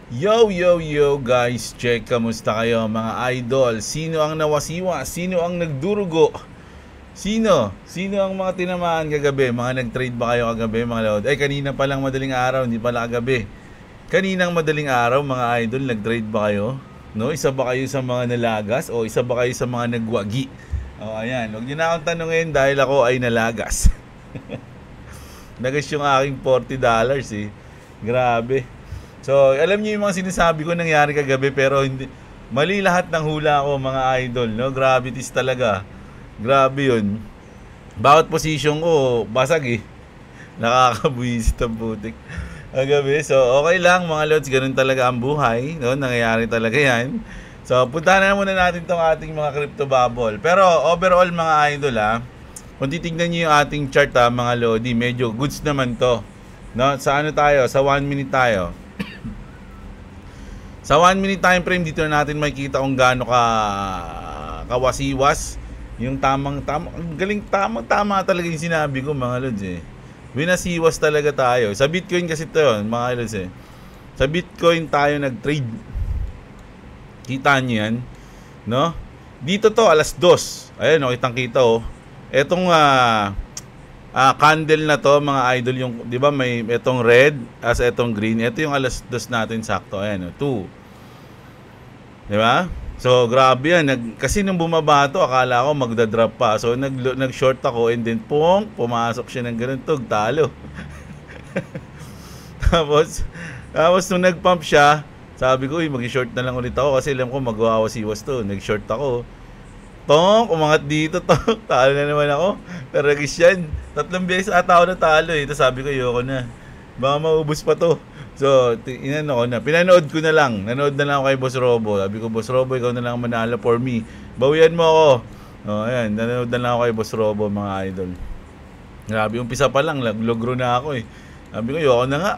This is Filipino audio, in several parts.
Yo, yo, yo guys, check, kamusta kayo mga idol? Sino ang nawasiwa? Sino ang nagdurugo? Sino ang mga tinamaan kagabi? Mga nag-trade ba kayo kagabi mga lord? Ay, kanina pa lang madaling araw, hindi pala kagabi. Kaninang madaling araw mga idol, nag-trade ba kayo? No, isa ba kayo sa mga nalagas o isa ba kayo sa mga nagwagi? O ayan, huwag niyo na akong tanungin dahil ako ay nalagas. Nagas yung aking $40 eh. Grabe. So, alam niyo yung mga sinasabi ko nangyari kagabi pero hindi mali lahat ng hula ko mga idol, no? Gravities talaga. Grabe 'yun. Bawat position ko basag eh. Nakakabuwisit ang putik. Kagabi. So, okay lang mga lods, ganun talaga ang buhay, no? Nangyayari talaga 'yan. So, puntahan na muna natin tong ating mga crypto bubble. Pero overall mga idol kung titignan niyo yung ating chart mga lodi, medyo goods naman to. No, sa ano tayo? Sa 1 minute tayo. Sa 1 minute time frame dito na natin makikita kung gaano ka kawasiwas yung tama talaga yung sinabi ko mga lods eh. Winasiwas talaga tayo. Sa Bitcoin kasi ito yun, mga lods eh. Sa Bitcoin tayo nag-trade. Kita niyo yan, no? Dito to alas 2. Ayun, kitang-kita oh. Etong candle na to mga idol, yung 'di ba may etong red as etong green. Ito yung alas 2 natin sakto. Ayan, 2. 'Di ba? So grabe yan. Kasi nung bumaba to, akala ko magda-drop pa. So nag-short ako and then pumasok siya ng ganun, talo. tapos nung nag-pump siya, sabi ko, mag-short na lang ulit ako kasi alam ko magwawasiwas to. Nag-short ako. Umangat dito, talo na naman ako. Pero yan, 3 beses ata ako natalo eh. Tapos sabi ko, ayoko na. Baka maubos pa to. So, inano ko na. Pinanood ko na lang. Nanood na lang ako kay Boss Robo. Sabi ko, Boss Robo, ikaw na lang manalo for me. Bawian mo ako. Ayan, nanood na lang ako kay Boss Robo, mga idol. Grabe, umpisa pa lang, logro na ako eh. Sabi ko, ayoko na nga.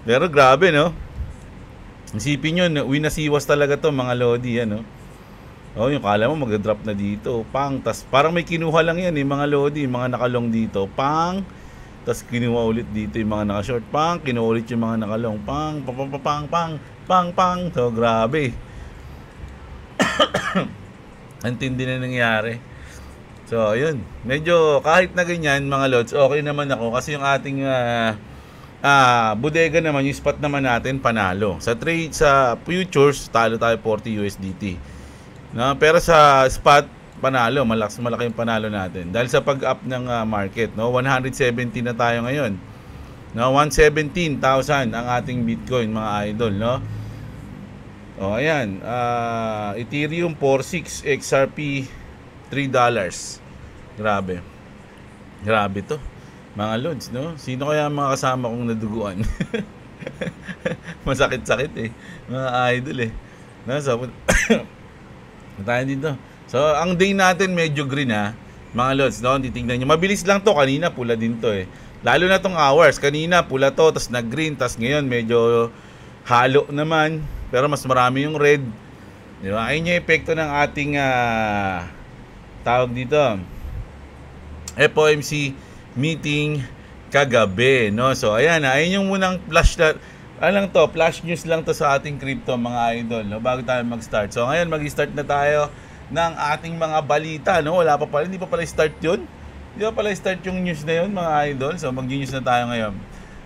Pero grabe, no? Isipin nyo, winasiwas talaga to mga lodi, yan, no? Yung kala mo mag-drop na dito. Tas parang may kinuha lang yan, mga lodi, mga nakalong dito. Tas kinuha ulit dito yung mga naka-short. Kinuha ulit yung mga nakalong. Pang. So, grabe. Antindi na nangyari. So, yun. Medyo kahit na ganyan, mga lods, okay naman ako. Kasi yung ating bodega naman, yung spot naman natin, panalo. Sa trade, sa futures, talo tayo 40 USDT. No, pero sa spot panalo, malaki yung panalo natin dahil sa pag-up ng market, no. 170 na tayo ngayon. No, 117,000 ang ating Bitcoin, mga idol, no. Ayan, Ethereum 46, XRP $3. Grabe. Grabe to, mga lods, no. Sino kaya mga kasama kong naduguan? Masakit-sakit eh, mga idol eh. Nasa tayo dito. So, ang day natin medyo green mga lods, no? Titingnan nyo. Mabilis lang to. Kanina pula din to eh. Lalo na tong hours. Kanina pula to, tas nag-green, tas ngayon medyo halo naman. Pero mas marami yung red. Di ba? Ayun yung epekto ng ating tawag dito, FOMC meeting kagabi, no? So, ayan ayun yung munang flash na flash news lang to sa ating crypto, mga idol, no? Bago tayo mag-start. So ngayon mag-start na tayo ng ating mga balita, no? Hindi pa pala start 'yun. Hindi pa pala start yung news na 'yun, mga idol. So mag-news na tayo ngayon.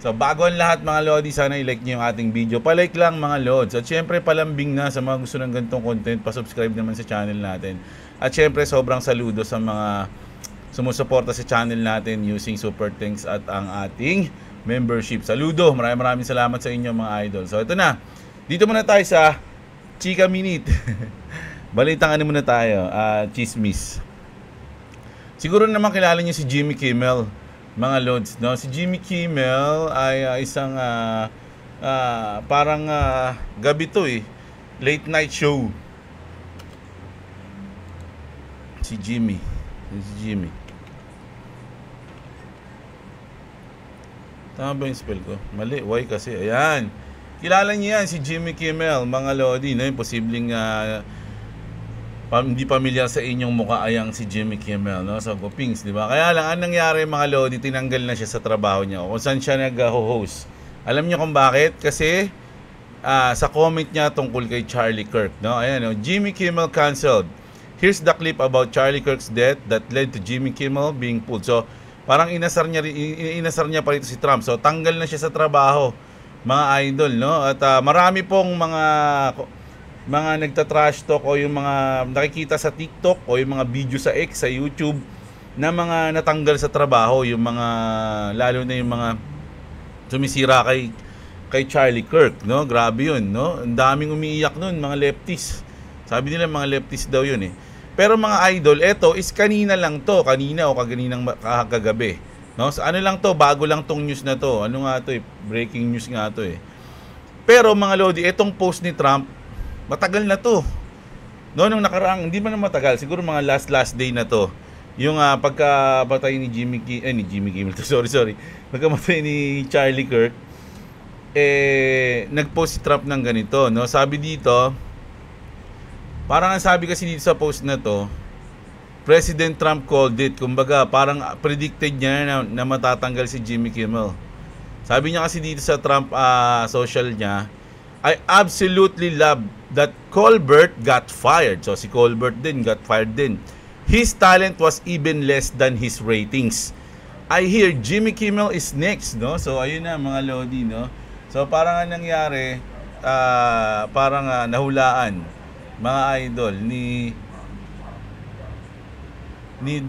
So bago ang lahat, mga lodi, sana i-like niyo yung ating video. Pa-like lang, mga lods. At syempre palambing na sa mga gusto ng ganitong content, pa-subscribe naman sa channel natin. At syempre sobrang saludo sa mga sumusuporta sa channel natin using super thanks at ang ating membership. Saludo. Maraming salamat sa inyo, mga idol. So ito na. Dito muna tayo sa Chika Minute. Balitang ano muna tayo, chismis. Siguro naman kilala niyo si Jimmy Kimmel, mga lods, no? Si Jimmy Kimmel ay isang parang gabi to eh. Late night show. Si Jimmy. Tama ba yung spell ko? Mali, why kasi? Ayan. Kilala niyo yan, si Jimmy Kimmel, mga lodi, no? Yung posibleng hindi pamilyar sa inyong mukha ayang si Jimmy Kimmel, no? Sa Gopings, di ba? Kaya lang, ang nangyari, mga lodi, tinanggal na siya sa trabaho niya. Kung saan siya nag-host. Alam niyo kung bakit? Kasi sa comment niya tungkol kay Charlie Kirk, no? Ayan, no? Jimmy Kimmel canceled. Here's the clip about Charlie Kirk's death that led to Jimmy Kimmel being pulled. So, parang inasar niya pa rito si Trump. So, tanggal na siya sa trabaho, mga idol, no? At marami pong mga nagta-trash talk o yung mga nakikita sa TikTok o yung mga video sa X, sa YouTube na mga natanggal sa trabaho, yung mga lalo na yung mga sumisira kay Charlie Kirk, no? Grabe 'yun, no? Ang daming umiiyak noon, mga lefties. Sabi nila mga lefties daw 'yun eh. Pero mga idol, eto is kanina lang to, kanina o kagabi, no? So, ano lang to, bago lang tong news na to. Ano nga to eh, breaking news nga to eh. Pero mga lodi, etong post ni Trump, matagal na to. No, nung nakaraang, hindi man na matagal, siguro mga last day na to. Yung pagkamatay ni Jimmy Kimmel, sorry. Pagkamatay ni Charlie Kirk, nag-post si Trump ng ganito, no? Sabi dito, parang ang sabi kasi dito sa post na to, President Trump called it. Kumbaga, parang predicted niya na matatanggal si Jimmy Kimmel. Sabi niya kasi dito sa Trump social niya, I absolutely love that Colbert got fired. So si Colbert din got fired din. His talent was even less than his ratings. I hear Jimmy Kimmel is next, no? So ayun na mga lodi, no? So parang nangyari, parang nahulaan mga idol ni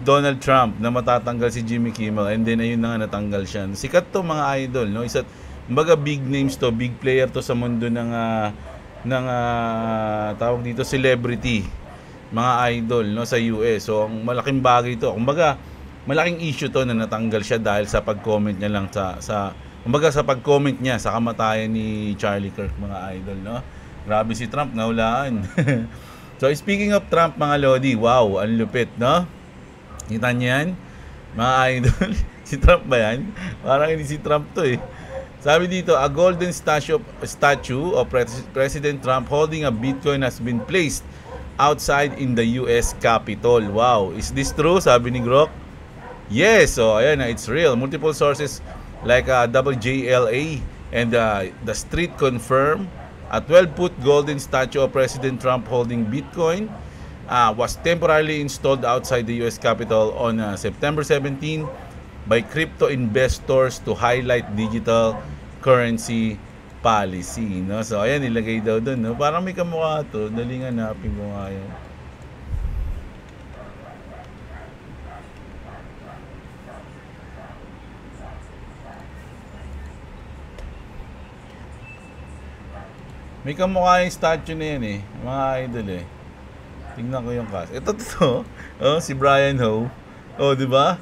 Donald Trump na matatanggal si Jimmy Kimmel, and then ayun na nga, natanggal siya. Sikat to mga idol, no? Kumbaga big names to, big player to sa mundo ng tawag dito celebrity, mga idol, no, sa US. So ang malaking bagay to. Kumbaga malaking issue to na natanggal siya dahil sa pag-comment niya lang kumbaga sa pag-comment niya sa kamatayan ni Charlie Kirk, mga idol, no? Grabe si Trump, nahulaan. So speaking of Trump mga lodi, wow, ang lupit, no? Kita niyo yan, mga idol. Si Trump ba yan? Parang hindi si Trump to eh. Sabi dito, a golden statue of President Trump holding a Bitcoin has been placed outside in the US Capitol. Wow, is this true? Sabi ni Grok. Yes, so ayan na, it's real. Multiple sources like WJLA and the Street confirm a 12-foot golden statue of President Trump holding Bitcoin was temporarily installed outside the US Capitol on September 17 by crypto investors to highlight digital currency policy, no? So ayan, nilagay daw doon, no? Parang may kamukha to. Daling hanapin ko nga yan. May kamukha yung statue na yan eh, mga idol eh. Tingnan ko yung cast. Ito to. Oh, si Brian Ho. Oh, di ba?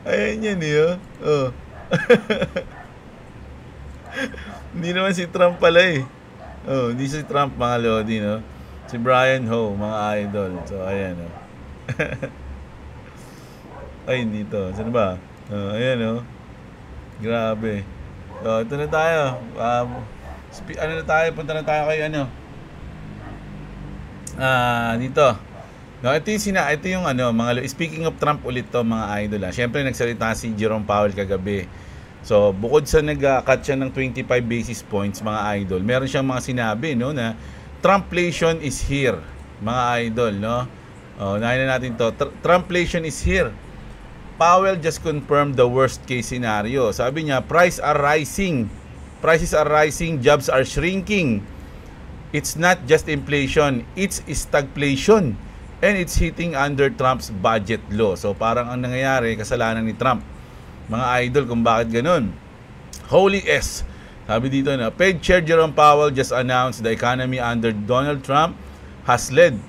Ayan yan eh. Oh. Hindi naman si Trump pala eh. Oh, hindi si Trump, mga lodi, no? Si Brian Ho, mga idol. So ayan oh. Ay, hindi to. Saan ba? Oh, ayan oh. Grabe. So ito na tayo. Ano na tayo? Punta na tayo kay ano. Dito. No, ito yung ano, mga speaking of Trump ulit to, mga idol. Syempre nagsalita si Jerome Powell kagabi. So, bukod sa nag-cut siya ng 25 basis points, mga idol, meron siyang mga sinabi, no, na Trumpflation is here, mga idol, no? Oh, nahin na natin to. Trumpflation is here. Powell just confirmed the worst case scenario. Sabi niya, prices are rising, jobs are shrinking. It's not just inflation, it's stagflation. And it's hitting under Trump's budget law. So parang ang nangyayari, kasalanan ni Trump. Mga idol, kung bakit ganun. Holy S. Sabi dito na, Fed Chair Jerome Powell just announced the economy under Donald Trump has led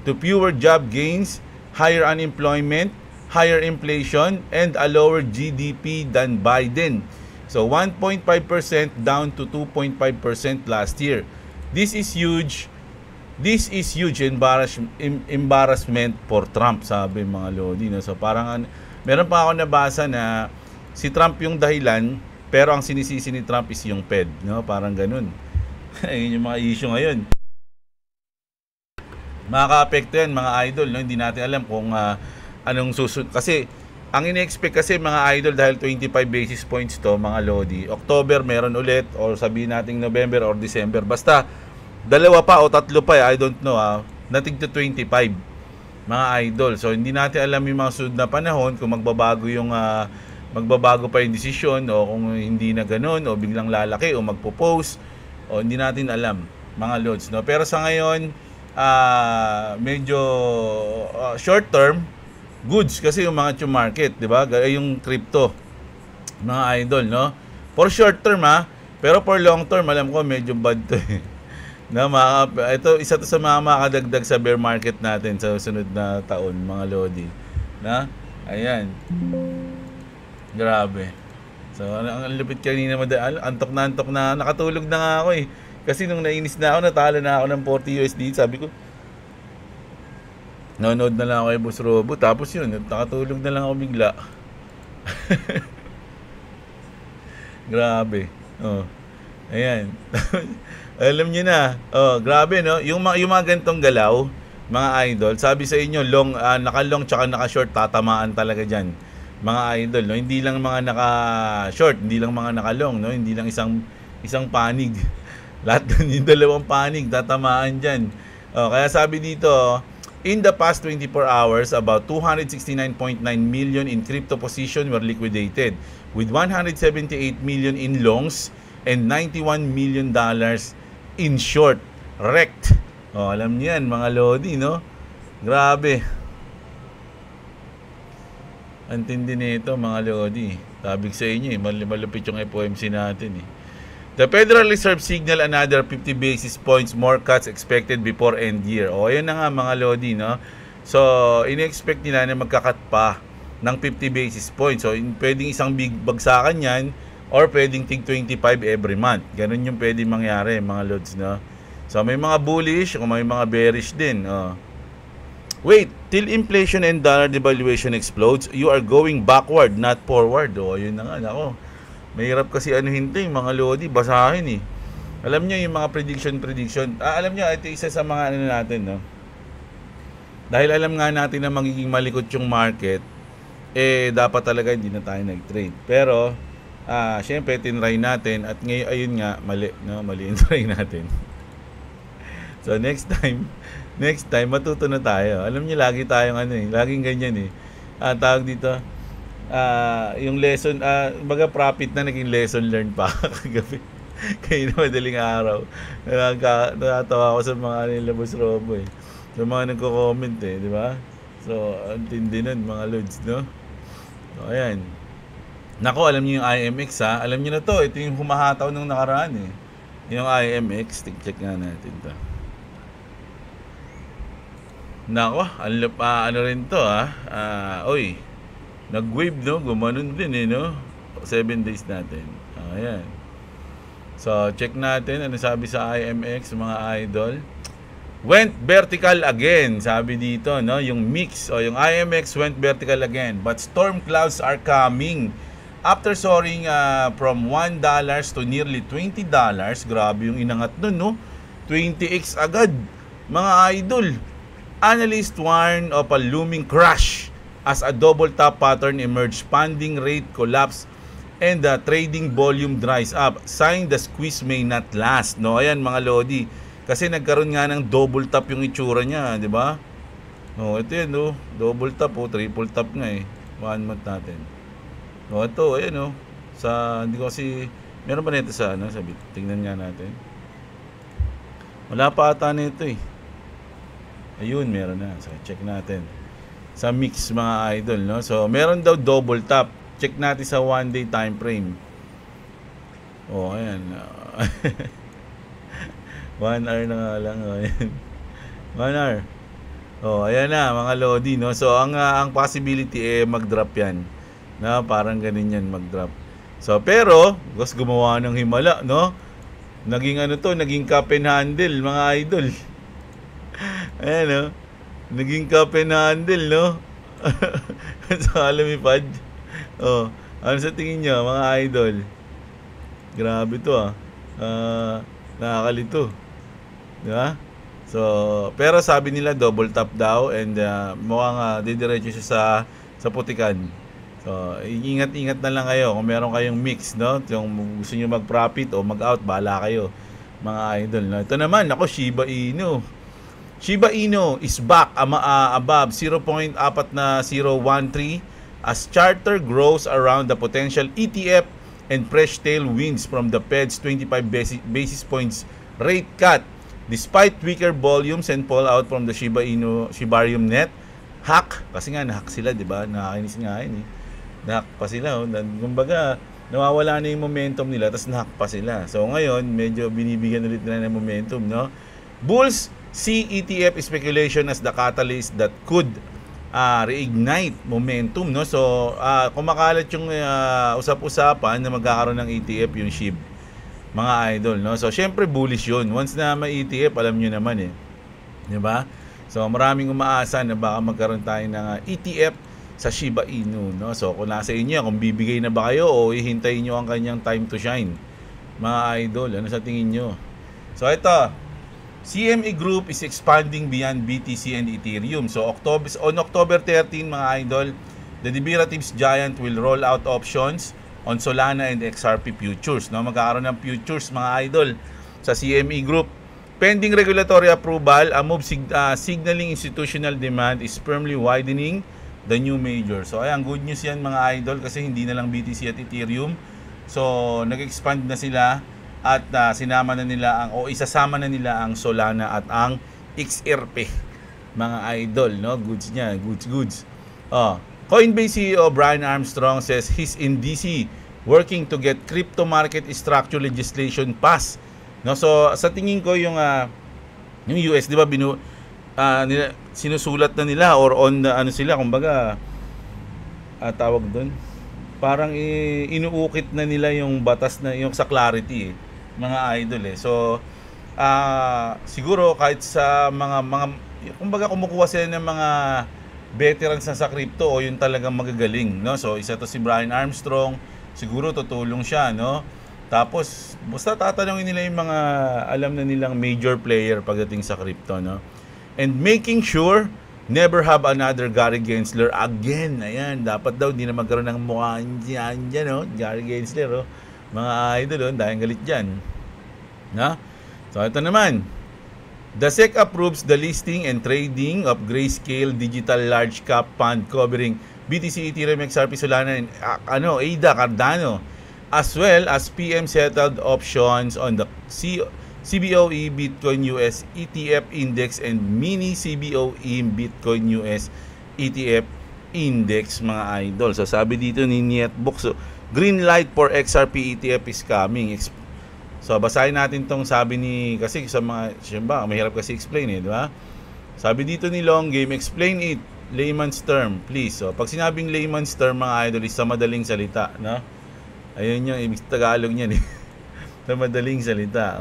to fewer job gains, higher unemployment, higher inflation, and a lower GDP than Biden. So 1.5% down to 2.5% last year. This is huge embarrassment for Trump, sabi mga lodi, no? So parang meron pa ako nabasa na si Trump yung dahilan, pero ang sinisisi ni Trump is yung Fed, no? Parang ganun. Ayun yung mga issue ngayon. Makaka-apekto yan, mga idol, no? Hindi natin alam kung anong susunod, kasi Ang ine-expect kasi mga idol, dahil 25 basis points to mga lodi, October meron ulit, or sabihin natin November or December, basta dalawa pa o tatlo pa, I don't know, nating to 25 mga idol. So hindi natin alam yung mga sunod na panahon kung magbabago pa yung desisyon, o kung hindi na ganun, o biglang lalaki o magpo-post, o hindi natin alam mga lods, no. Pero sa ngayon, medyo short term goods kasi yung mga market, di ba? Yung crypto, mga idol, no? For short term, pero for long term, alam ko medyo bad to eh. Na ito, isa to sa mga makadagdag sa bear market natin sa sunod na taon, mga lodi. Na? Ayan. Grabe. So, ang lupit kanina, antok na, nakatulog na nga ako eh. Kasi nung nainis na ako, natalo na ako ng 40 USD, sabi ko, nanonood na lang ako kay Boss Robo. Tapos yun, nakatulog na lang ako bigla. Grabe. Oh. Ayan. Alam niyo na. Oh, grabe, no? Yung mga ganitong galaw, mga idol, sabi sa inyo, naka-long tsaka naka-short, tatamaan talaga dyan. Mga idol, no? Hindi lang mga naka-short, hindi lang mga naka-long, no? Hindi lang isang panig. Lahat yung dalawang panig, tatamaan dyan. Oh, kaya sabi dito, in the past 24 hours, about 269.9 million in crypto position were liquidated, with 178 million in longs and 91 million dollars in short. Wrecked. Oh, alam niyo yan, mga lodi, no? Grabe. Antindi nito, mga lodi. Sabi sa inyo, malupit yung FOMC natin, eh. The Federal Reserve signal another 50 basis points more cuts expected before end year. O, ayan na nga, mga lodi, no? So, in-expect nila na magkakat pa ng 50 basis points. So, pwedeng isang big bagsakan yan, or pwedeng tig 25 every month. Ganun yung pwedeng mangyari, mga lods, no? So, may mga bullish o may mga bearish din. Wait, till inflation and dollar devaluation explodes, you are going backward, not forward. O, yun na nga, nako. Mahirap kasi hintay, mga lodi, basahin eh. Alam niyo yung mga prediction. Alam niyo, ito isa sa mga natin, no? Dahil alam nga natin na magiging malikot yung market, dapat talaga hindi na tayo nag-trade. Pero, syempre, tinry natin, at ngayon, ayun nga, mali yung try natin. So, next time, matuto na tayo. Alam niyo, lagi tayong laging ganyan eh. Tawag dito, yung lesson, baga profit na naging lesson learned pa kagabi. Kaya na madaling araw. Nakatawa ako sa mga nila Boss Robo eh. Sa mga nagko-comment eh, di ba? So, antindi nun, mga lods, no? So, ayan. Nako, alam niyo yung IMX, Alam niyo na to, ito yung humahataw nung nakaraan eh. Yung IMX, check nga natin to. Nako, ano rin to oy. Nag-wave, no? Gumanon din eh, no? 7 days natin. Ayan. So, check natin ano sabi sa IMX, mga idol. Went vertical again, sabi dito, no? Yung mix o yung IMX went vertical again, but storm clouds are coming. After soaring from $1 to nearly $20, grabe yung inangat nun, no? 20x agad, mga idol. Analysts warn of a looming crash as a double top pattern emerged, funding rate collapse and the trading volume dries up. Sign the squeeze may not last, no? Ayan, mga lodi. Kasi nagkaroon nga ng double top yung itsura niya, di ba? No, ito yan, no? Double top, triple top nga eh. 1 month natin. No, ito, ayan, no? Hindi ko kasi, meron ba nito sa, sabi, tingnan nga natin. Wala pa ata nito eh. Ayun, meron na. So, check natin. Sa mix, mga idol, no? So, meron daw double top. Check natin sa 1-day time frame. Oh, ayan. 1 hour na nga lang. Oh, ayan. 1 hour. Oh, ayan na, mga lodi, no? So, ang possibility mag-drop yan. Na parang ganun yan, mag-drop. So, pero, gumawa ng himala, no? Naging naging cup and handle, mga idol. Ayan, no? Naging cup and handle, no? Sa alamipad. Oh, ano sa tingin nyo, mga idol? Grabe to, nakakalito. Diba? So, pero sabi nila double top daw, and mukhang didiretso siya sa putikan. So, ingat-ingat na lang kayo kung meron kayong mix, no? Yung gusto niyo mag-profit o mag-out, bahala kayo, mga idol. No? Ito naman, ako, Shiba Inu. Shiba Inu is back above 0.413 as charter grows around the potential ETF and fresh tailwinds from the Fed's 25 basis points rate cut. Despite weaker volumes and fallout from the Shibarium net, hack, kasi nga nahack sila, di ba? Nakakainis nga yun eh. Nahack pa sila. Kumbaga, nawawala na yung momentum nila, tapos nahack pa sila. So ngayon, medyo binibigyan ulit nila ng momentum, no? Bulls see ETF speculation as the catalyst that could reignite momentum, no? So kumakalat yung usap-usapan na magkakaroon ng ETF yung SHIB, mga idol, no? So syempre bullish yun. Once na may ETF, alam nyo naman eh, di ba? So maraming umaasa na baka magkaroon tayo ng ETF sa Shiba Inu, no? So kung nasa inyo, kung bibigay na ba kayo o hihintayin nyo ang kanyang time to shine, mga idol, ano sa tingin nyo? So ito, CME Group is expanding beyond BTC and Ethereum. So on October 13, mga idol, the derivatives giant will roll out options on Solana and XRP futures, no? Magkakaroon ng futures, mga idol, sa CME Group. Pending regulatory approval, a move signaling institutional demand is firmly widening the new major. So ayan, good news yan, mga idol, kasi hindi na lang BTC at Ethereum. So nag-expand na sila at sinama na nila isasama na nila ang Solana at ang XRP, mga idol, no? Goods niya, goods. Coinbase CEO Brian Armstrong says he's in DC working to get crypto market structure legislation passed, no? So sa tingin ko yung US, di ba, sinusulat na nila or on the, sila, kumbaga tawag doon, parang inuukit na nila yung batas na yung sa Clarity mga idol eh. So siguro kahit sa mga kumbaga kumukuha sila ng mga veterans na sa crypto o yung talagang magagaling, no? So isa to si Brian Armstrong, siguro tutulong siya, no? Tapos basta tatanungin nila yung mga alam na nilang major player pagdating sa crypto, no? And making sure never have another Gary Gensler again. Ayan, dapat daw hindi na magkaroon ng mukha dyan, no? Gary Gensler, oh. Mga idol, dahil galit dyan, no? So ito naman, the SEC approves the listing and trading of Grayscale Digital Large Cap Fund covering BTC, Ethereum, XRP, Solana, and ADA, Cardano, as well as PM settled options on the CBOE Bitcoin US ETF Index and Mini CBOE Bitcoin US ETF Index, mga idol. So sabi dito ni Netbook, so green light for XRP ETF is coming. So basahin natin tong sabi ni, kasi sa mga siyempre mahirap kasi explain di ba? Sabi dito ni Long Game, explain it layman's term please. So pag sinabing layman's term, mga idol, is sa madaling salita, no? Ayun yung ibig Tagalog niyan eh. Sa madaling salita.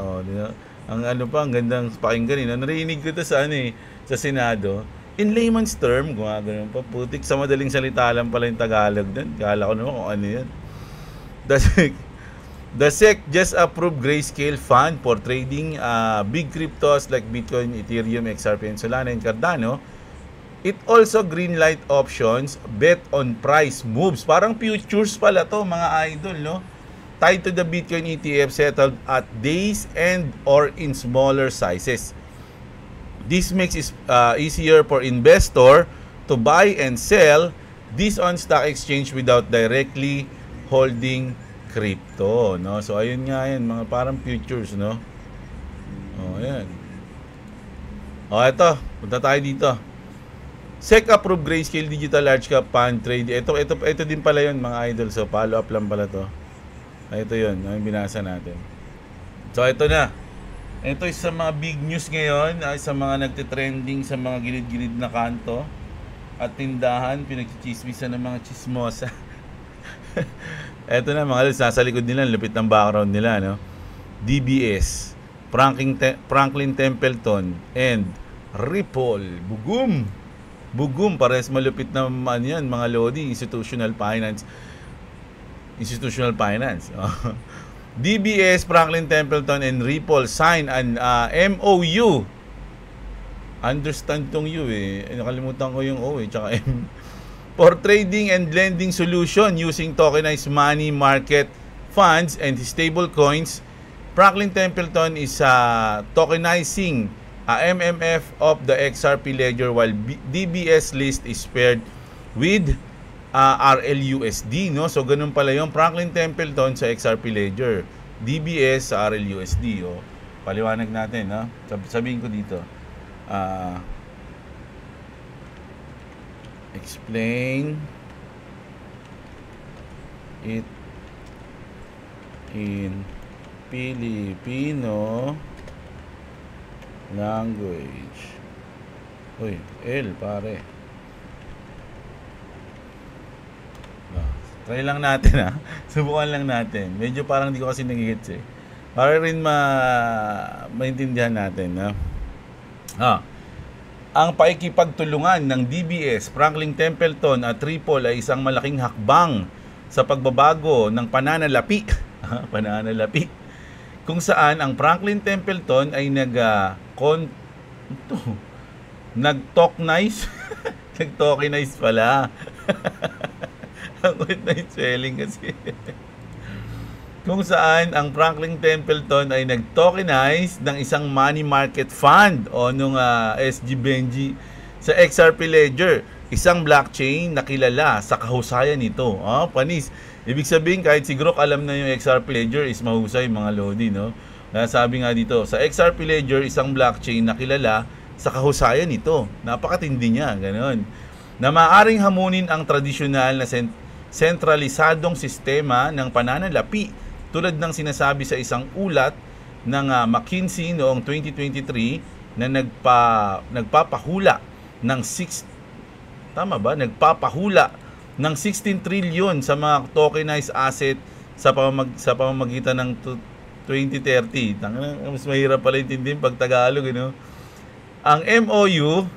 Ang ang gandang pakinggan, narinig ko to sa sa Senado. In layman's term, gumagano pa, putik, sa madaling salita lang pala yung Tagalog doon. Kala ko naman kung ano yan. The SEC just approved Grayscale Fund for trading big cryptos like Bitcoin, Ethereum, XRP, and Solana, and Cardano. It also greenlight options bet on price moves. Parang futures pala to, mga idol, no? Tied to the Bitcoin ETF settled at days and or in smaller sizes. This makes it easier for investor to buy and sell this on stock exchange without directly holding crypto, no? So ayun nga yan, mga parang futures, no? Ayan. Ito, punta tayo dito. SEC approved Grayscale Digital Large Cap Fund Trade. Ito din pala yun, mga idol. So follow up lang pala to. Ito yun, yung binasa natin. So ito na. Ito is sa mga big news ngayon, sa mga nagtitrending sa mga gilid-gilid na kanto at tindahan, pinagchichismisan ng mga chismosa. Ito na, mga idol, nasa likod nila, lupit ng background nila, no? DBS, Franklin Templeton, and Ripple. Bugum, pares malupit na yan, mga lodi, institutional finance. DBS, Franklin Templeton, and Ripple sign an MOU. Understand tong U nakalimutan ko yung O tsaka M. for trading and lending solution using tokenized money market funds and stable coins, Franklin Templeton is tokenizing MMF of the XRP ledger while DBS list is paired with RLUSD, no? So ganun pala yung Franklin Templeton sa XRP ledger, DBS sa RLUSD. Paliwanag natin, no? Sabihin ko dito. Explain it in Filipino language. Uy, L pare. Try lang natin Subukan lang natin. Medyo parang hindi ko kasi nagigits para rin maintindihan natin, Ang paikipagtulungan ng DBS, Franklin Templeton at Ripple ay isang malaking hakbang sa pagbabago ng pananalapi. Pananalapi. Kung saan ang Franklin Templeton ay nag-tokenize nag-tokenize pala. Ang nice spelling kasi. Kung saan ang Franklin Templeton ay nag-tokenize ng isang money market fund nung SG Benji sa XRP Ledger, isang blockchain na kilala sa kahusayan nito. Panis. Ibig sabihin kahit si Grok alam na yung XRP Ledger is mahusay, mga lodi, no? Sabi nga dito, sa XRP Ledger, isang blockchain na kilala sa kahusayan nito. Napakatindi niya, ganoon. Na maaaring hamunin ang tradisyonal na sentralisadong sistema ng pananalapi tulad ng sinasabi sa isang ulat ng McKinsey noong 2023 na nagpapahula ng 16 trillion sa mga tokenized asset sa pamamagitan ng 2030. Mas mahirap pala intindihin pag Tagalog, Ang MOU,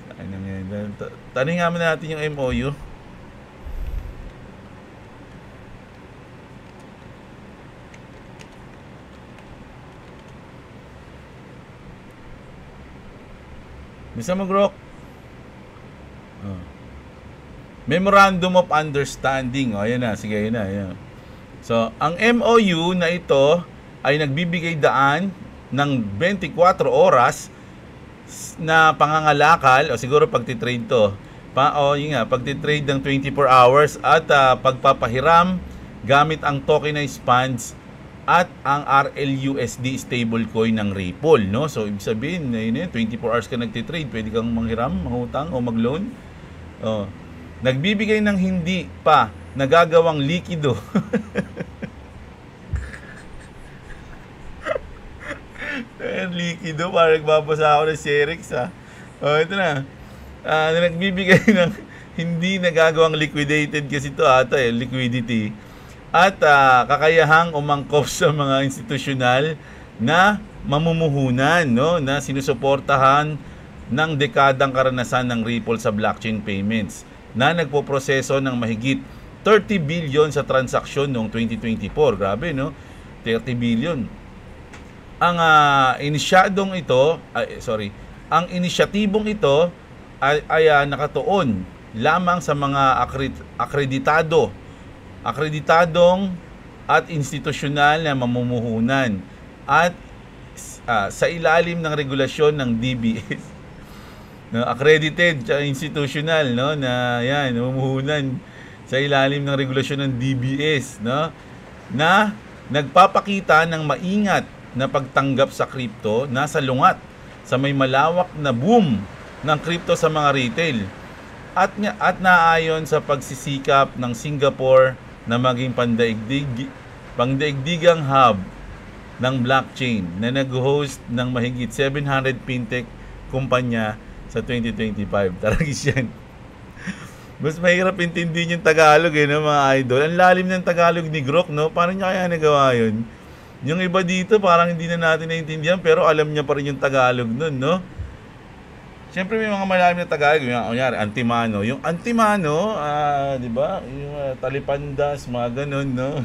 tanungin natin yung MOU. Bisa mo, Grok? Memorandum of Understanding. Ayan na. Sige, ayan na. Ayan. So, ang MOU na ito ay nagbibigay daan ng 24 oras na pangangalakal, siguro pagtitrade to. Pagtitrade ng 24 hours at pagpapahiram gamit ang tokenized funds at ang RLUSD stablecoin ng Ripple, no? So, ibig sabihin, 24 hours ka nagtitrade, pwede kang manghiram, mangutang o magloan. Nagbibigay ng hindi pa nagagawang likido. Likido, parang nagbabasa ako ng Xerex, ito na. Nagbibigay ng hindi nagagawang liquidated kasi ito liquidity. At kakayahang umangkop sa mga institusyonal na mamumuhunan, no, na sinusuportahan ng dekadang karanasan ng Ripple sa blockchain payments na nagpoproseso ng mahigit 30 billion sa transaksyon noong 2024. Grabe, no? 30 billion. Ang ang inisyatibong ito ay nakatuon lamang sa mga akreditadong at institusyonal na mamumuhunan at sa ilalim ng regulasyon ng DBS. No, accredited institutional, no, na mamumuhunan sa ilalim ng regulasyon ng DBS, no, na nagpapakita ng maingat na pagtanggap sa crypto na salungat sa may malawak na boom ng crypto sa mga retail at naayon sa pagsisikap ng Singapore na maging pangdaigdigang hub ng blockchain na nag-host ng mahigit 700 fintech kumpanya sa 2025. Taragis yan. Mas mahirap intindihin yung Tagalog, mga idol. Ang lalim ng Tagalog ni Grok, no? Paano niya kaya nagawa yun? Yung iba dito, parang hindi na natin naintindihan, pero alam niya pa rin yung Tagalog nun, no? Siyempre may mga malalim na Tagalog, kunyari, Antimano. Yung Antimano, di ba? Yung Talipandas, mga ganun, no?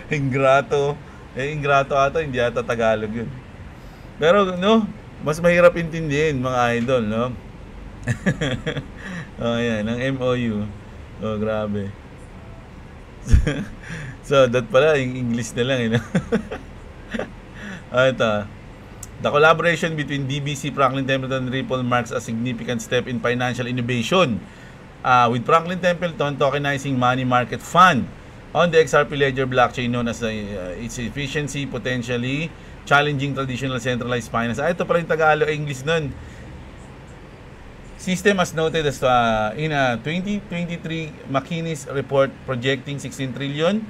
Ingrato. Ingrato ata, hindi ata Tagalog yun. Pero, no? Mas mahirap intindihin, mga idol, no? Ayan, ang MOU. Oh, grabe. So, that pala, yung English na lang, no? Ito. The collaboration between DBC, Franklin Templeton, and Ripple marks a significant step in financial innovation. With Franklin Templeton tokenizing money market fund on the XRP Ledger blockchain known as its efficiency potentially challenging traditional centralized finance. Ito pala yung Tagalog, English nun. System as noted as in a 2023 McKinsey report projecting 16 trillion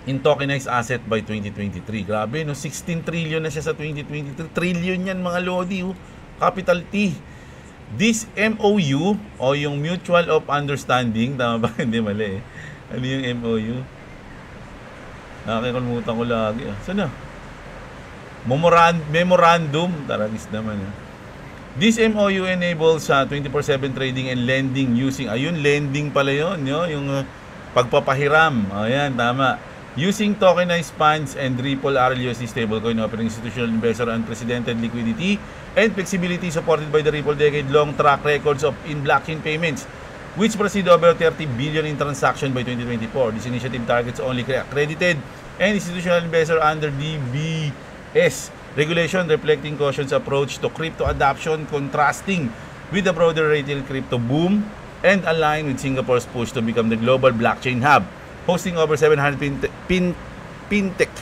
in tokenized asset by 2023. Grabe, no? 16 trillion na siya sa 2023. Trillion yan, mga lodi. Capital T. This MOU o yung Mutual of Understanding, tama ba? Hindi, mali eh. Ano yung MOU? Nakakalimutan ko lagi. Saan na? Memorandum. Taragis naman. This MOU enables 24/7 trading and lending using, ayun, lending pala yun, yung pagpapahiram. Ayan, tama. Using tokenized funds and Ripple RLUSD stablecoin offering institutional investor unprecedented liquidity and flexibility supported by the Ripple decade-long track records of in blockchain payments, which proceed over 30 billion in transaction by 2024. This initiative targets only accredited and institutional investor under DBS regulation, reflecting caution's approach to crypto adoption, contrasting with the broader retail crypto boom and aligned with Singapore's push to become the global blockchain hub, hosting over 700 fintech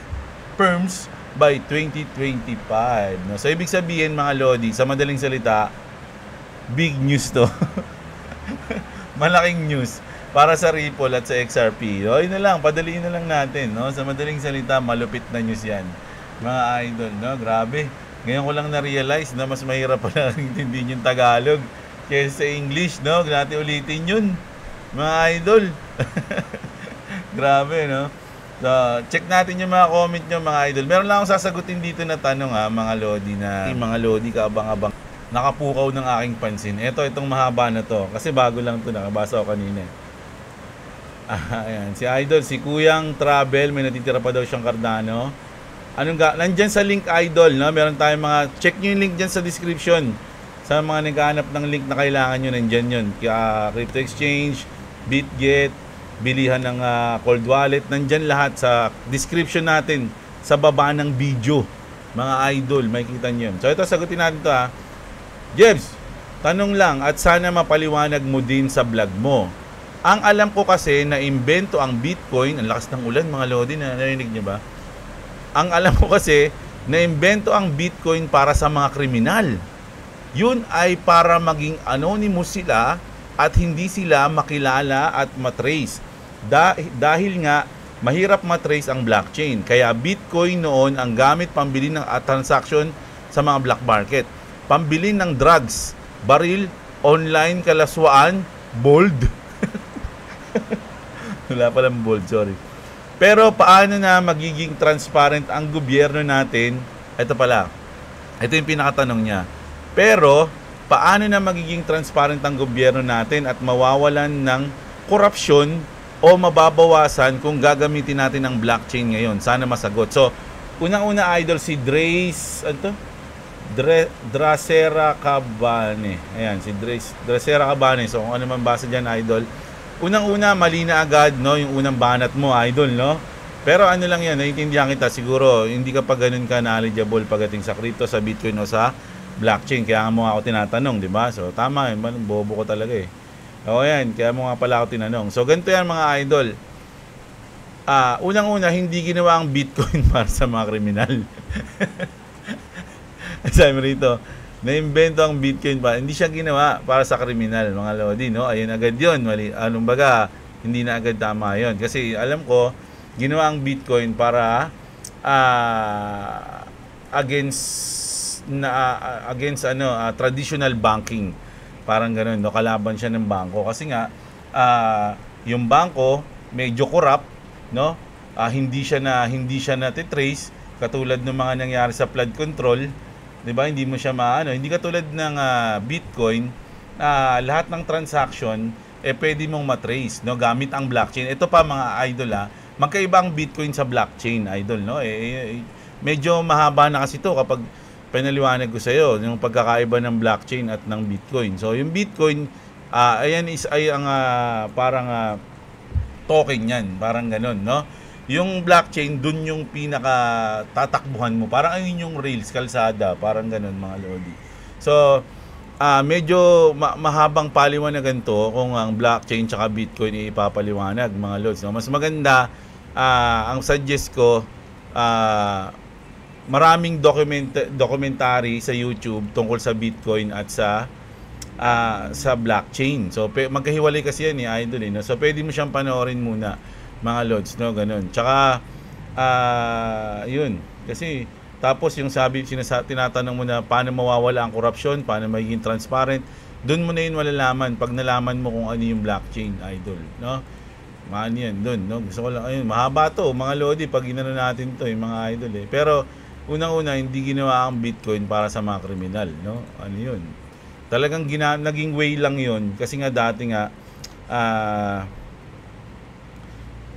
firms by 2025. No? So, ibig sabihin, mga lodi, sa madaling salita, big news to. Malaking news para sa Ripple at sa XRP. O, yun na lang, padaliin na lang natin. No? Sa madaling salita, malupit na news yan. Mga idol, no? Grabe. Ngayon ko lang na-realize na mas mahirap pala intindihin yung Tagalog kaysa sa English, no? Natin ulitin yun. Mga idol. Grabe, no? So, check natin yung mga comment nyo, mga idol. Meron lang akong sasagutin dito na tanong, mga lodi na, mga lodi kaabang-abang. Nakapukaw ng aking pansin. Itong mahaba na to. Kasi bago lang to, nakabasa ko kanina. Ayan. Si idol, si Kuyang Travel, may natitira pa daw siyang Cardano. Nandyan sa link, idol, no? Meron tayong mga, check nyo yung link dyan sa description. Sa mga naghahanap ng link na kailangan nyo, nandyan yun. Crypto Exchange, BitGet, bilihan ng cold wallet, nandyan lahat sa description natin, sa baba ng video. Mga idol, makikita nyo yun. So ito, sagutin natin ito, Jebs, tanong lang, at sana mapaliwanag mo din sa vlog mo. Ang alam ko kasi na imbento ang Bitcoin, ang lakas ng ulan, mga lodi, narinig nyo ba? Ang alam ko kasi, naimbento ang Bitcoin para sa mga kriminal. Yun ay para maging anonymous sila at hindi sila makilala at matrace. Dahil nga, mahirap matrace ang blockchain. Kaya Bitcoin noon ang gamit pambili ng transaction sa mga black market. Pambili ng drugs, baril, online kalaswaan, bold. Wala palang bold, sorry. Pero paano na magiging transparent ang gobyerno natin? Ito pala. Ito yung pinakatanong niya. Pero paano na magiging transparent ang gobyerno natin at mawawalan ng korupsyon o mababawasan kung gagamitin natin ang blockchain ngayon? Sana masagot. So, unang-una idol si Dracera Cabane. Ayan, si Dracera Cabane. So, kung ano man basa dyan, idol. Unang-una, mali na agad, no? Yung unang banat mo, idol, no? Pero ano lang yan, naiintindihan kita. Siguro, hindi ka pa ganun ka knowledgeable pagdating sa crypto, sa Bitcoin o sa blockchain. Kaya nga mo ako tinatanong, di ba? So, tama, bobo ko talaga eh. O yan, kaya mo nga pala ako tinanong. So, ganito yan mga idol. Unang-una, hindi ginawa ang Bitcoin para sa mga kriminal. Sabi mo rito, na-invento ang Bitcoin pa. Hindi siya ginawa para sa kriminal, mga lodi, no? Ayun agad yun. Mali. Anong baga, hindi na agad tama yun. Kasi alam ko, ginawa ang Bitcoin para against traditional banking. Parang gano'n, no? Kalaban siya ng bangko. Kasi nga, yung bangko, medyo corrupt, no? Hindi siya na titrace, katulad ng mga nangyari sa flood control. 'Di ba? Hindi mo siya hindi katulad ng Bitcoin, lahat ng transaction pwede mong matrace, no, gamit ang blockchain. Ito pa mga idol, magkaiba ang Bitcoin sa blockchain, idol, no? Medyo mahaba na kasi ito kapag pinaliwanag ko sa iyo yung pagkakaiba ng blockchain at ng Bitcoin. So, yung Bitcoin Ayan ay ang parang token yan, parang ganun, no? Yung blockchain, dun yung pinaka tatakbuhan mo. Parang ayun yung rails, kalsada, parang ganun mga lodi. So, medyo mahabang paliwanagan to kung ang blockchain tsaka Bitcoin ay ipapaliwanag mga lods. No? Mas maganda, ang suggest ko, maraming documentary sa YouTube tungkol sa Bitcoin at sa blockchain. So magkahiwalay kasi yan idol no? So pwede mo siyang panoorin muna mga lods, no, ganun. Tsaka yun kasi tapos yung tinatanong mo na paano mawawala ang korupsyon, paano magiging transparent, doon mo na yun malalaman pag nalaman mo kung ano yung blockchain idol, no? Maan yan doon, no? Gusto ko lang ayun, mahaba to mga lodi pag inano natin to yung mga idol pero unang-una hindi ginawa ang Bitcoin para sa mga kriminal, no? Ano yun? Talagang naging way lang yun kasi nga dati nga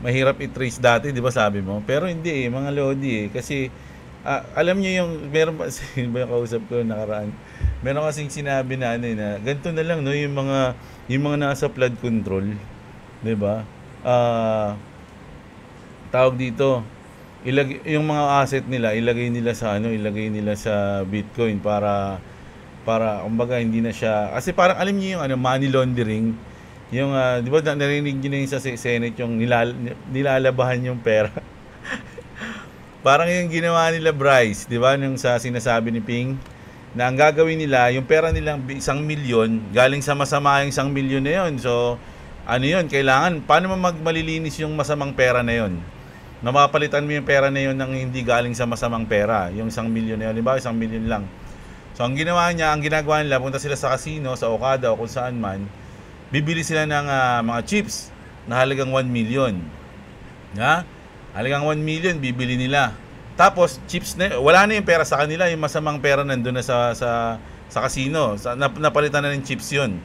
mahirap i-trace dati, di ba sabi mo? Pero hindi mga lodi kasi alam niyo yung meron ba yung kausap ko nakaraan. Meron kasing sinabi na na ganito na lang no yung mga nasa flood control, 'di ba? Tawag dito, yung mga asset nila ilagay nila sa Bitcoin para kumbaga hindi na siya kasi parang alam niyo yung money laundering yung di ba narinig niyo na yung sa Senate yung nilalabahan yung pera. Parang yung ginawa nila Bryce, di ba, nung sa sinasabi ni Ping, na ang gagawin nila, yung pera nilang 1 milyon, galing sa masama yung 1 milyon na yun. So, ano yun, kailangan, paano mo malilinis yung masamang pera na yun? Mapapalitan mo yung pera na yun ng hindi galing sa masamang pera, yung 1 milyon na yun, di ba, 1 milyon lang. So, ang ginagawa nila, punta sila sa casino, sa Okada o kung saan man, bibili sila ng mga chips na halagang 1 million. Halagang 1 million bibili nila. Tapos chips na wala na yung pera sa kanila, yung masamang pera nandoon na sa casino. Napalitan na ng chips 'yon.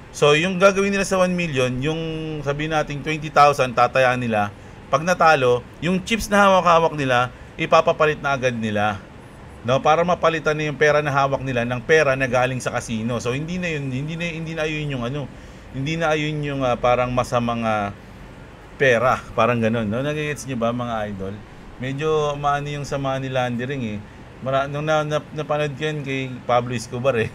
So yung gagawin nila sa 1 million, yung sabihin natin 20,000 tatayaan nila. Pag natalo, yung chips na hawak-hawak nila, ipapapalit na agad nila. No, para mapalitan na yung pera na hawak nila ng pera na galing sa casino. So hindi na ayun yung hindi na ayun yung parang masamang pera, parang ganun, no? Nagigets niyo ba mga idol? Medyo maano yung sa money laundering nung napanood ko yan kay Pablo Escobar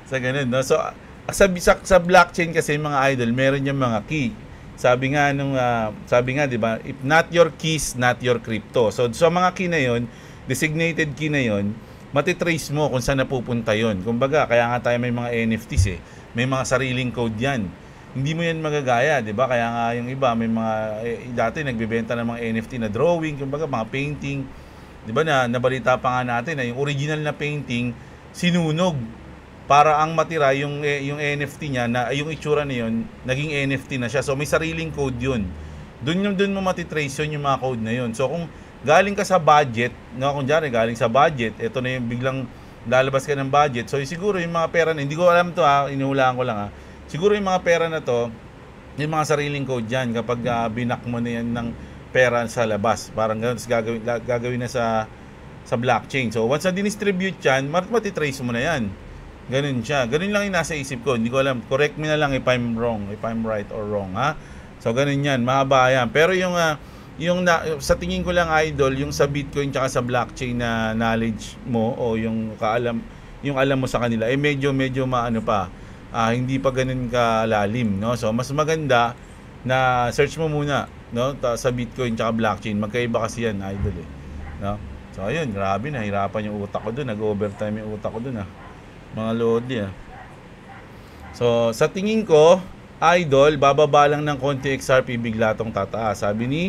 sa ganun, no? So sa blockchain kasi mga idol, meron yung mga key. Sabi nga 'di ba, if not your keys, not your crypto. So mga key na yon, designated key na yon, matitrace mo kung saan napupunta yon. Kumbaga, kaya nga tayo may mga NFTs may mga sariling code yan. Hindi mo yan magagaya, 'di ba? Kaya nga yung iba may mga dati nagbebenta ng mga NFT na drawing, kumbaga mga painting. 'Di ba nabalita pa nga natin na yung original na painting sinunog para ang matira yung NFT niya na yung itsura na yun, naging NFT na siya. So may sariling code 'yun. Doon mo matitrace yun yung mga code na yun. So kung galing ka sa budget, no, kung diyan galing sa budget, ito na yung biglang lalabas ka ng budget. So siguro yung mga pera na hindi ko alam to inuhulaan ko lang siguro yung mga pera na to, yung mga sariling code dyan kapag binak mo na yan ng pera sa labas. Parang ganun, gagawin na sa blockchain. So once na dinistribute yan, matitrace mo na yan. Ganun siya. Ganun lang yung nasa isip ko. Hindi ko alam. Correct me na lang if I'm wrong, if I'm right or wrong. So ganun yan. Mahaba yan. Pero sa tingin ko lang idol, yung sa Bitcoin tsaka sa blockchain na knowledge mo o yung alam mo sa kanila, medyo maano pa. Hindi pa ganun kalalim, no? So mas maganda na search mo muna, no, sa Bitcoin tsaka blockchain. Magkaiba kasi yan, idol no? So ayun, grabe, nahirapan yung utak ko doon, nag-overtime yung utak ko doon mga lodi So sa tingin ko, idol, bababa lang ng konti XRP, bigla tong tataas. Sabi ni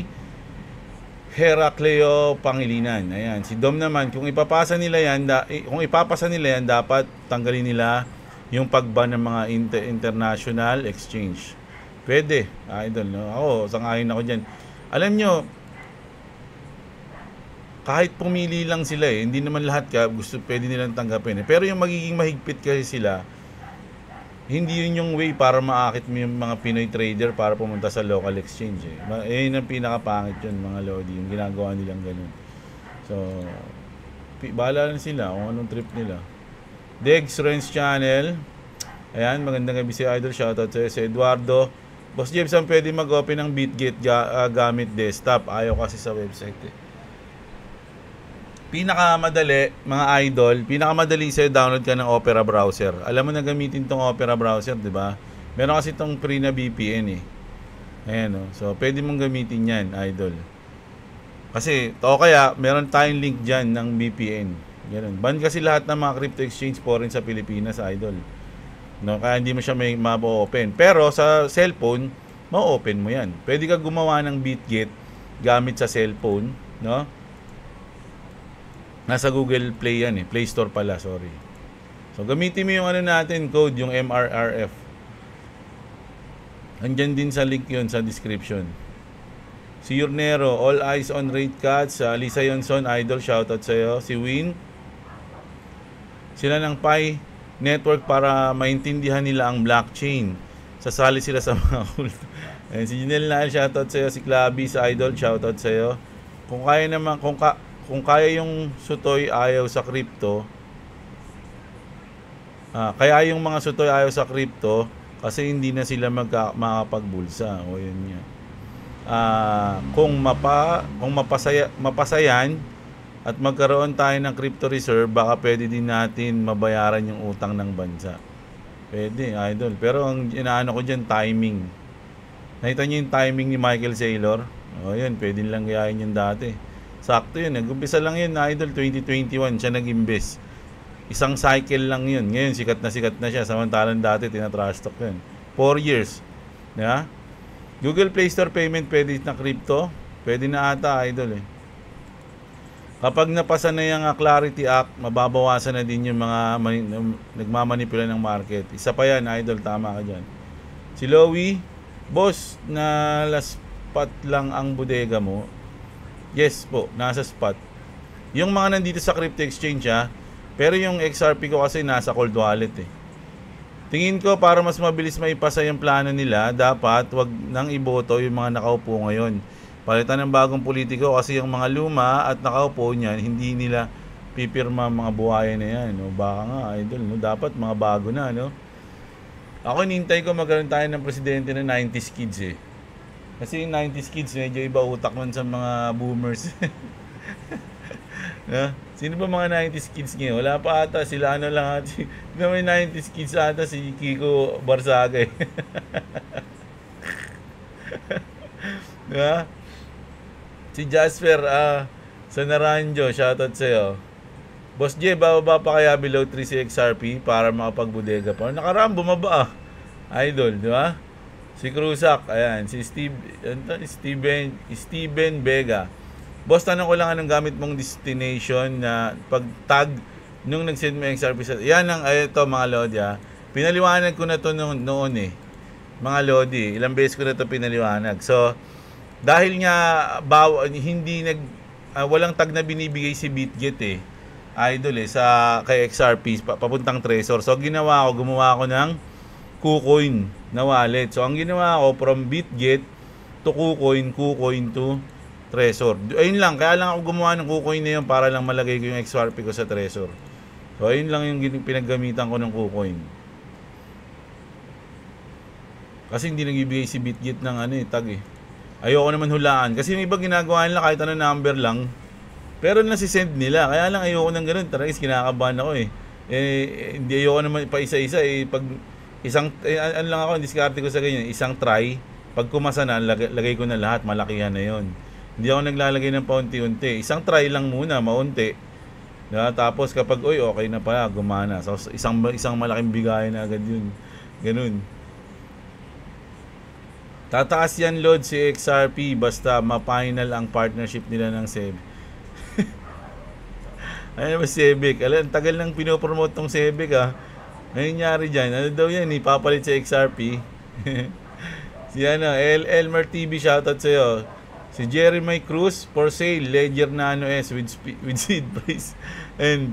Heracleo Pangilinan. Ayan, si Dom naman, kung ipapasa nila yan, dapat tanggalin nila yung pagban ng mga international exchange. Pwede, idol, no? Ako, sang-ayon ako dyan. Alam nyo, kahit pumili lang sila hindi naman lahat pwede nilang tanggapin Pero yung magiging mahigpit kasi sila, hindi yun yung way para maakit mo yung mga Pinoy trader para pumunta sa local exchange yun ang pinakapangit yun mga lodi, yung ginagawa nilang ganun. So, bahala lang sila kung anong trip nila. Dex Renz Channel, Ayan, magandang gabi si Idol. Shoutout sa'yo, si Eduardo. Boss Jebson, pwede mag-open ng BitGet gamit desktop. Ayaw kasi sa website eh. Pinakamadali, mga idol, pinakamadali sa'yo download ka ng Opera browser. Alam mo na gamitin tong Opera browser, di ba? Meron kasi tong free na VPN eh. Ayan o. So, pwede mong gamitin yan, idol. Kasi, o kaya, meron tayong link dyan ng VPN. Ganun. Ban kasi lahat ng mga crypto exchange foreign sa Pilipinas, idol. No, kaya hindi mo siya may ma-open. Pero sa cellphone, ma-open mo yan. Pwede ka gumawa ng BitGet gamit sa cellphone, no? Nasa Google Play yan eh. Play Store pala, sorry. So, gamitin mo yung ano natin, code, yung MRRF. Andyan din sa link yun sa description. Si Yurnero, all eyes on rate cuts. Lisa Yonson, idol, shoutout sa'yo. Si Win. Sila ng Pi Network para maintindihan nila ang blockchain. Sasali sila sa mga kulto. Ayan, si Janelle Nael, shoutout sa'yo. Si Claby, sa idol, shoutout sa'yo. Kung kaya naman, kung kaya yung sutoy ayaw sa crypto, kaya yung mga sutoy ayaw sa crypto kasi hindi na sila makapagbulsa. O yun nga. Kung mapasayan at magkaroon tayo ng crypto reserve, baka pwede din natin mabayaran yung utang ng bansa. Pwede, idol. Pero ang inaano ko dyan, timing. Nakita niyo yung timing ni Michael Saylor? O yun, pwede lang gayahin yun dati. Sakto yun. Nag-umpisa lang yun, idol, 2021. Siya nag-invest. Isang cycle lang yun. Ngayon, sikat na siya. Samantalang dati, tinatrash talk yun. 4 years. Yeah? Google Play Store payment, pwede na crypto. Pwede na ata, idol eh. Kapag napasa na yung Clarity Act, mababawasan na din yung mga nagmamanipula ng market. Isa pa yan, idol, tama ka dyan. Si Lowy, boss, na last spot lang ang bodega mo. Yes po, nasa spot. Yung mga nandito sa crypto exchange pero yung XRP ko kasi nasa cold wallet eh. Tingin ko para mas mabilis maipasa yung plano nila, dapat wag nang iboto yung mga nakaupo ngayon. Palitan ng bagong politiko kasi yung mga luma at nakaupo niyan, hindi nila pipirma mga buhayan na yan. No? Baka nga, idol, no? Dapat mga bago na, no? Ako nintay ko magkaroon tayo ng presidente na 90s kids eh. Kasi yung 90s kids, medyo iba utak man sa mga boomers. Sino ba mga 90s kids ngayon? Wala pa ata, sila ano lang ata. May 90s kids ata si Kiko Barsaga eh. Si Jasper sa Naranjo, shoutout sa'yo. Boss J, bababa pa kaya below 3 si XRP para makapagbudega pa? Nakaraan, bumaba idol, di ba? Si Cruzak, ayan, si Steven Vega. Boss, tanong ko lang anong gamit mong destination na pag-tag nung nag-send mo XRP sa... Yan ang, ito mga Lodi Pinaliwanag ko na to noon eh. Mga Lodi, ilang beses ko na to pinaliwanag. So, dahil nga walang tag na binibigay si BitGet eh. Idol sa kay XRP papuntang Trezor. So, gumawa ko ng KuCoin na wallet. So, ang ginawa ko from BitGet to KuCoin to Trezor. Ayun lang. Kaya lang ako gumawa ng KuCoin na yun para lang malagay ko yung XRP ko sa Trezor. So, ayun lang yung pinaggamitan ko ng KuCoin. Kasi hindi nagbibigay si BitGet ng tag eh. Ayoko naman hulaan. Kasi yung iba ginagawa nila kahit ano number lang. Pero nasisend nila. Kaya lang ayoko ng ganun. Talagang kinakabahan ako eh. Hindi ayoko naman pa isa-isa eh. Pag ano lang ako, diskarte ko sa ganyan, isang try, pag kumasa na, lagay ko na lahat, malakihan na yon. Hindi ako naglalagay ng paunti-unti. Isang try lang muna, maunti. Tapos kapag, okay na pala, gumana. So, isang malaking bigayan na agad yun. Ganun. Tataas yan, Lord, si XRP, basta ma-final ang partnership nila ng SEB. Ano ba SEBIC? Alam, tagal nang pinopromote tong SEBIC nangyari dyan, ano daw yan, ipapalit sa XRP. Si Elmer TV, shoutout sa'yo. Si Jeremy Cruz, for sale, Ledger Nano S with seed price. And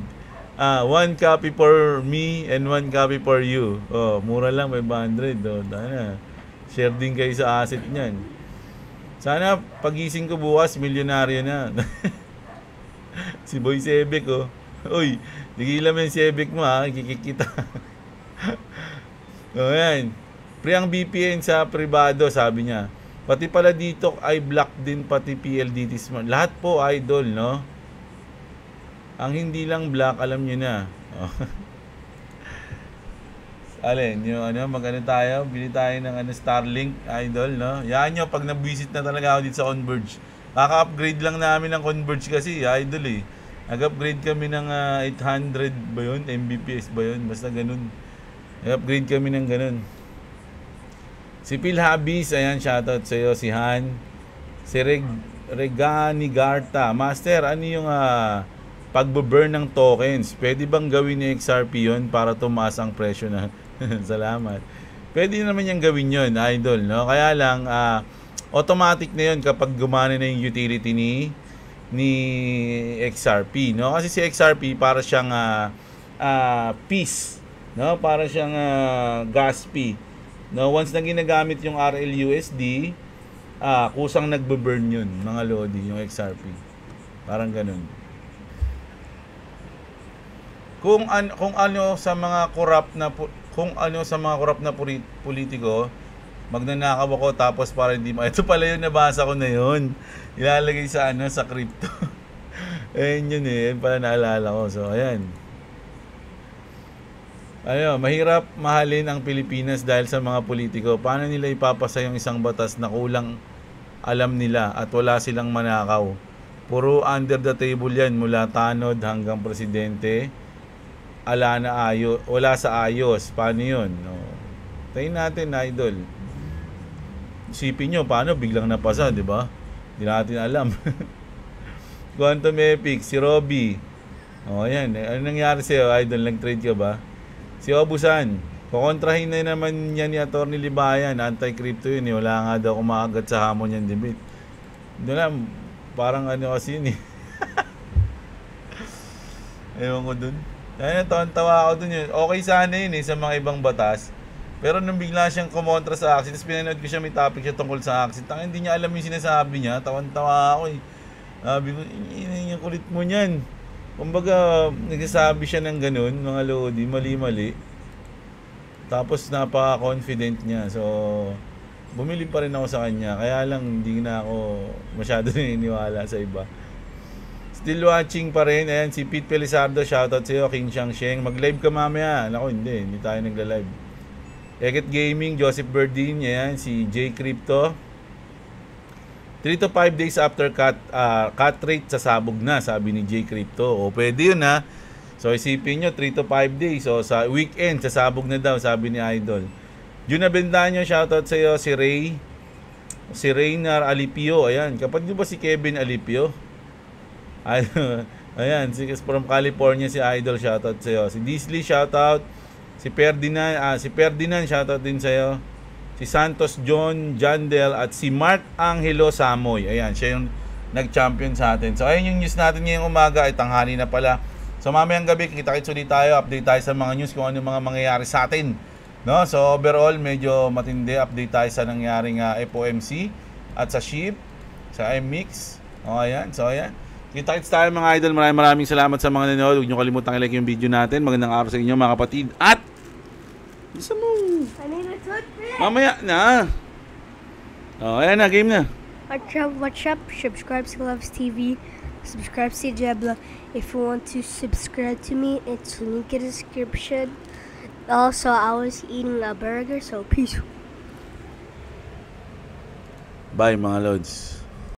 1 copy for me and 1 copy for you. Mura lang, 500. Share din kayo sa asset niyan. Sana pagising ko bukas, milyonaryo na. Si Boy Sebek Uy, tigilan mo yung Sebek mo kikikita. O yan. Free ang VPN sa privado, sabi niya. Pati pala dito ay block din pati PLDT Smart. Lahat po idol, no? Ang hindi lang block, alam niyo na. Oh. Alin, yung magano tayo, bili tayo ng Starlink, idol, no? Yan nyo, pag na-visit na talaga ako dito sa Converge. Kaka-upgrade lang namin ng Converge kasi, idol eh. Nag-upgrade kami ng 800 ba yun? Mbps ba yun? Basta ganun. Nag-upgrade kami ng ganun. Si Phil Habis, ayan, shoutout sa iyo. Si Han. Si Regani Garta. Master, ano yung pagbo-burn ng tokens? Pwede bang gawin ni XRP yun para tumaas ang presyo na? Salamat. Pwede naman yung gawin yun, idol, no? Kaya lang, automatic na yun kapag gumana na yung utility ni XRP, no? Kasi si XRP para siyang piece, no? Para siyang gas fee. No, once na ginagamit yung RLUSD, kusang nagbe-burn yun, mga lodi, yung XRP. Parang ganun. Kung ano sa mga corrupt na politiko, magnanakaw ako tapos para hindi ito pala yung nabasa ko na yun. Ilalagay sa sa crypto. Ayun yun eh, yun pala naalala ko. So ayan. Mahirap mahalin ang Pilipinas dahil sa mga politiko. Paano nila ipapasa yung isang batas na kulang alam nila at wala silang manakaw? Puro under the table yan, mula tanod hanggang presidente. Wala sa ayos. Paano yun? No. Tayo natin, idol. Isipin nyo, paano biglang napasa, di ba? Hindi natin alam. Quantum Epic, si Robby. Ayan. Ano nangyari sa'yo, idol? Nag-trade ka ba? Si Obusan, kukontrahin na naman yan ni Atty. Libayan, anti-crypto yun eh. Wala nga daw kumakagat sa hamon yan debate. Doon lang, parang kasi yun eh. Ewan ko dun. Tawa ako dun yun. Okay sana yun eh, sa mga ibang batas. Pero nung bigla siyang kumontra sa Axie, tapos pinanood ko siya, may topic siya tungkol sa Axie. Hindi niya alam yung sinasabi niya. Tawan-tawa ako eh. Sabi ko, yung kulit mo niyan. Kumbaga, nagsasabi siya ng ganun, mga lodi, mali-mali. Tapos napaka-confident niya. So, bumili pa rin ako sa kanya. Kaya lang, hindi na ako masyado naniniwala sa iba. Still watching pa rin. Ayan, si Pete Pelizardo, shoutout sa iyo, King Shang. Mag-live ka mamaya. Naku, hindi tayo nagla-live. Eket Gaming, Joseph Berdin, ayan, si J Crypto. 3 to 5 days after cut rate sasabog na, sabi ni J Crypto. O pwede yun ha. So isipin nyo, 3 to 5 days. So sa weekend, sasabog na daw, sabi ni Idol. Jun Abendaño, shoutout sa iyo. Si Ray. Si Reynar Alipio. Ayan, kapag nyo ba si Kevin Alipio? Ayan, from California si Idol, shoutout sa iyo. Si Disley, shoutout. Si Ferdinand, shoutout din sa iyo. Si Santos John Jandel at si Mark Angelo Samoy. Ayan, siya yung nag-champion sa atin. So ayun yung news natin ngayong umaga, ay tanghali na pala. So mamayang gabi, kita-kits ulit tayo, update tayo sa mga news kung ano mga mangyayari sa atin. No? So overall, medyo matindi, update tayo sa nangyaring FOMC at sa SHIB, sa MMIX. O ayan, so ayan. Kita-kits tayo mga idol, maraming salamat sa mga nanonood. Huwag nyo kalimutan i-like yung video natin. Magandang araw sa inyo mga kapatid. At isa mo. Mamaya na. Ayan na, game na. Watch up. Subscribe to Loves TV. Subscribe to Jebla. If you want to subscribe to me, it's link in the description. Also, I was eating a burger, so peace. Bye mga lods.